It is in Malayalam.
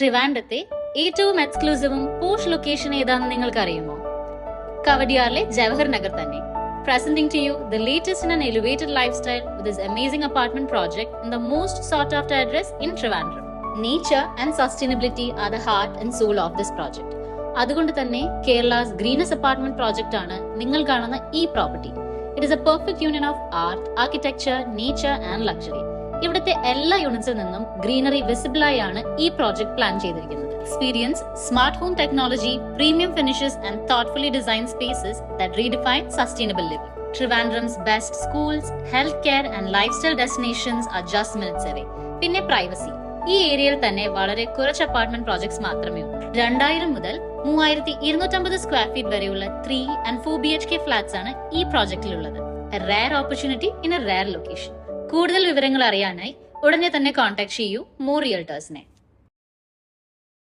ട്രിവാൻഡ്രത്തെ ഏറ്റവും എക്സ്ക്ലൂസീവും പോഷ് ലൊക്കേഷൻ ഏതാണെന്ന് നിങ്ങൾക്ക് അറിയുമോ? കവടിയാറിലെ ജവഹർ നഗർ തന്നെ. Presenting to you the latest in an elevated lifestyle with this amazing apartment project in the most sought after address in Trivandrum. Nature and sustainability are the heart and soul of this project. അതുകൊണ്ട് തന്നെ കേരളാസ് ഗ്രീനസ്റ്റ് അപ്പാർട്ട്മെന്റ് പ്രോജക്റ്റ് ആണ് നിങ്ങൾ കാണുന്ന ഈ property. It is A perfect union of art, architecture, nature and luxury. ഇവിടുത്തെ എല്ലാ യൂണിറ്റ്സിൽ നിന്നും ഗ്രീനറി വിസിബിൾ ആയാണ് ഈ പ്രോജക്ട് പ്ലാൻ ചെയ്തിരിക്കുന്നത്. Experience smart home technology, premium finishes and thoughtfully designed spaces that redefine sustainable living. Trivandrum's best schools, healthcare and lifestyle destinations are just minutes away. പിന്നെ പ്രൈവസി. ഈ ഏരിയയിൽ തന്നെ വളരെ കുറച്ച് അപ്പാർട്ട്മെന്റ് പ്രോജക്ട്സ് മാത്രമേ ഉള്ളൂ. 2000 മുതൽ 3250 സ്ക്വയർ ഫീറ്റ് വരെയുള്ള 3 and 4 BHK ഫ്ലാറ്റ്സ് ആണ് ഈ പ്രോജക്റ്റിലുള്ളത്. A rare opportunity in a rare location. കൂടുതൽ വിവരങ്ങൾ അറിയാനായി ഉടനെ തന്നെ കോൺടാക്ട് ചെയ്യൂ മോർ റിയൽട്ടേഴ്സിനെ.